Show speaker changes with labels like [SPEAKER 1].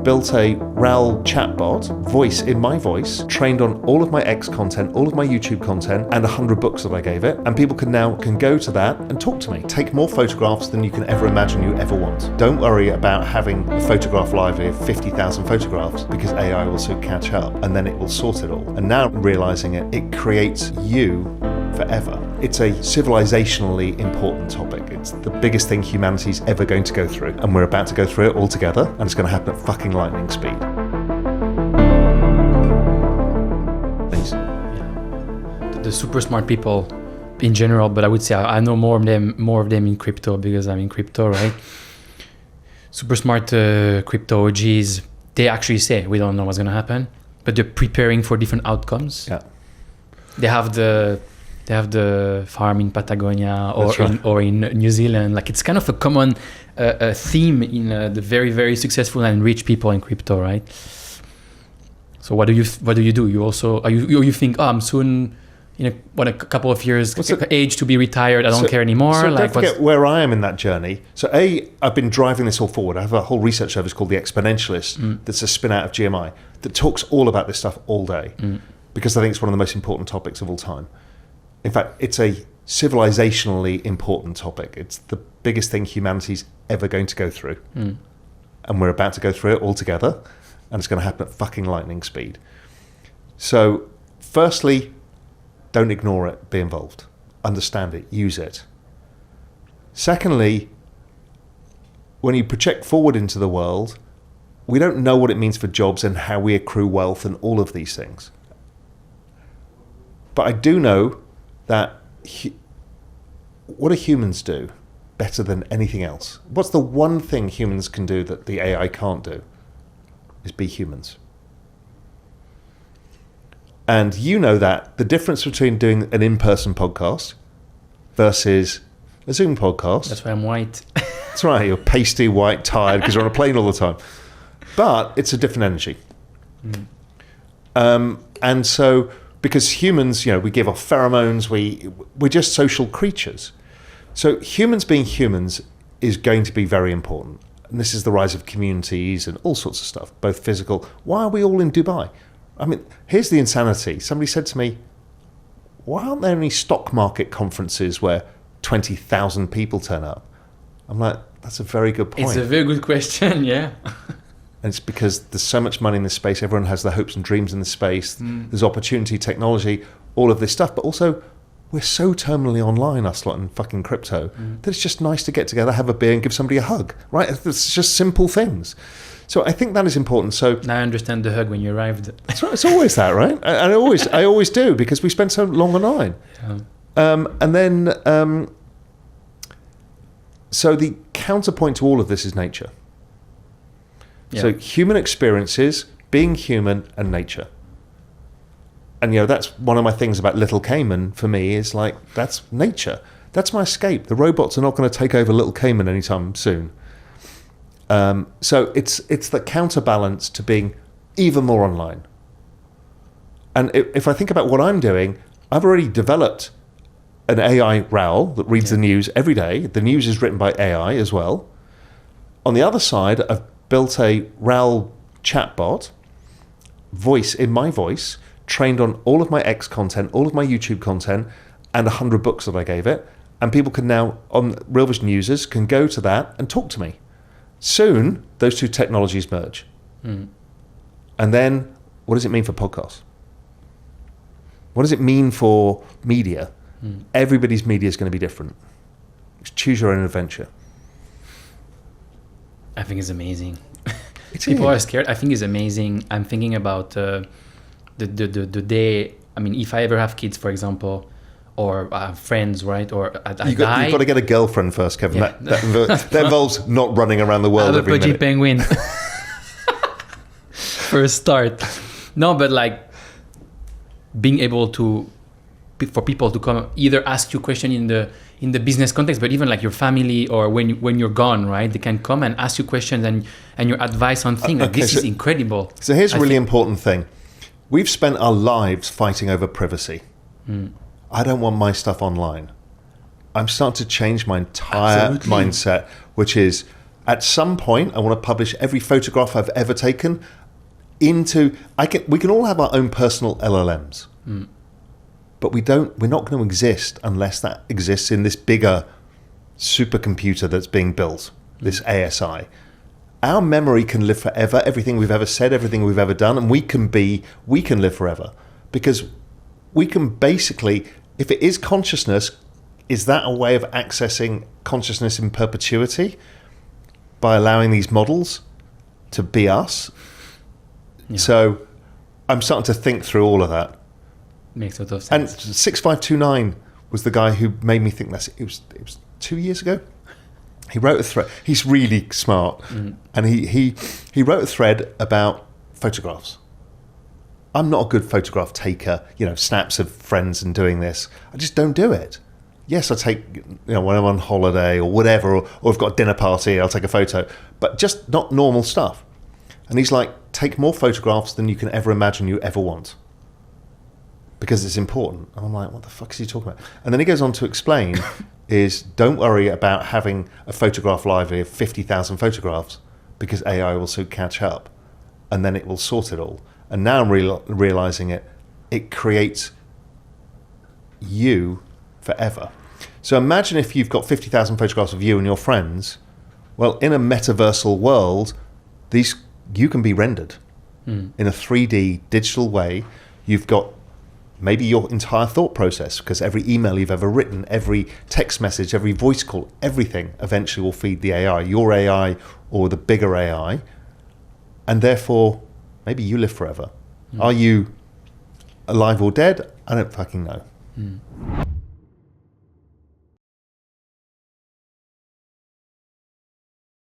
[SPEAKER 1] built a Raoul chatbot, voice in my voice, trained on all of my X content, all of my YouTube content, and 100 books that I gave it. And people can go to that and talk to me. Take more photographs than you can ever imagine you ever want. Don't worry about having a photograph library of 50,000 photographs, because AI will soon catch up and then it will sort it all. And now realizing it creates you forever. It's a civilizationally important topic. It's the biggest thing humanity's ever going to go through, and we're about to go through it all together, and it's going to happen at fucking lightning speed. Thanks.
[SPEAKER 2] Yeah. The super smart people in general, but I would say I know more of them in crypto, because I'm in crypto, right? Super smart crypto OGs, they actually say we don't know what's going to happen, but they're preparing for different outcomes.
[SPEAKER 1] Yeah.
[SPEAKER 2] They have the farm in Patagonia or in New Zealand. Like, it's kind of a common theme in the very, very successful and rich people in crypto, right? So what do you do? You also you think, oh, I'm soon in a couple of years age to be retired. I don't care anymore.
[SPEAKER 1] So don't forget where I am in that journey. So I've been driving this all forward. I have a whole research service called the Exponentialist that's a spin out of GMI that talks all about this stuff all day, because I think it's one of the most important topics of all time. In fact, it's a civilizationally important topic. It's the biggest thing humanity's ever going to go through. And we're about to go through it all together, and it's going to happen at fucking lightning speed. So, firstly, don't ignore it, be involved. Understand it, use it. Secondly, when you project forward into the world, we don't know what it means for jobs and how we accrue wealth and all of these things. But I do know that what do humans do better than anything else? What's the one thing humans can do that the AI can't do? Is be humans. And you know that the difference between doing an in-person podcast versus a Zoom podcast.
[SPEAKER 2] That's why I'm white.
[SPEAKER 1] That's right, you're pasty, white, tired, because you're on a plane all the time. But it's a different energy. And so, because humans, we give off pheromones, we're just social creatures. So humans being humans is going to be very important. And this is the rise of communities and all sorts of stuff, both physical. Why are we all in Dubai? I mean, here's the insanity. Somebody said to me, why aren't there any stock market conferences where 20,000 people turn up? I'm like, that's a very good point.
[SPEAKER 2] It's a very good question, yeah.
[SPEAKER 1] And it's because there's so much money in this space. Everyone has their hopes and dreams in this space. There's opportunity, technology, all of this stuff. But also, we're so terminally online, us lot in fucking crypto, that it's just nice to get together, have a beer, and give somebody a hug, right? It's just simple things. So I think that is important. So
[SPEAKER 2] now I understand the hug when you arrived.
[SPEAKER 1] That's right. It's always that, right? And I always do, because we spend so long online. Yeah. And then, so the counterpoint to all of this is nature. Yeah. So human experiences, being human, and nature. And that's one of my things about Little Cayman for me, is like, that's nature. That's my escape. The robots are not going to take over Little Cayman anytime soon. So it's the counterbalance to being even more online. And if I think about what I'm doing, I've already developed an AI Raoul that reads the news every day. The news is written by AI as well. On the other side, I've built a Raoul chatbot, voice in my voice, trained on all of my X content, all of my YouTube content, and 100 books that I gave it. And people can now, on Real Vision users, can go to that and talk to me. Soon, those two technologies merge. And then, what does it mean for podcasts? What does it mean for media? Everybody's media is going to be different. Choose your own adventure.
[SPEAKER 2] I think it's amazing. People are scared. I think it's amazing. I'm thinking about the day. I mean, if I ever have kids, for example, or friends, right? Or you've
[SPEAKER 1] got to get a girlfriend first, Kevin. Yeah. That involves not running around the world every minute.
[SPEAKER 2] I have a pudgy penguin. For a start. No, but like being able for people to come either ask you a question in the business context, but even like your family, or when you're gone, right? They can come and ask you questions and your advice on things. This is incredible.
[SPEAKER 1] So here's a really important thing. We've spent our lives fighting over privacy. I don't want my stuff online. I'm starting to change my entire mindset, which is At some point, I want to publish every photograph I've ever taken into. We can all have our own personal LLMs, but we're not going to exist unless that exists in this bigger supercomputer that's being built, this ASI. Our memory can live forever. Everything we've ever said, everything we've ever done, and we can live forever because we can basically, if it is consciousness, is that a way of accessing consciousness in perpetuity by allowing these models to be us? Yeah. So I'm starting to think through all of that.
[SPEAKER 2] Makes a lot of sense.
[SPEAKER 1] And 6529 was the guy who made me think that. It was 2 years ago. He wrote a thread. He's really smart, and he wrote a thread about photographs. I'm not a good photograph taker. Snaps of friends and doing this. I just don't do it. Yes, I take, when I'm on holiday or whatever, or I've got a dinner party, I'll take a photo, but just not normal stuff. And he's like, take more photographs than you can ever imagine you ever want, because it's important. And I'm like, what the fuck is he talking about? And then he goes on to explain is don't worry about having a photograph library of 50,000 photographs, because AI will soon catch up and then it will sort it all. And now I'm realizing it creates you forever. So imagine if you've got 50,000 photographs of you and your friends. Well, in a metaversal world, you can be rendered in a 3D digital way. You've got maybe your entire thought process, because every email you've ever written, every text message, every voice call, everything eventually will feed the AI, your AI or the bigger AI. And therefore, maybe you live forever. Are you alive or dead? I don't fucking know.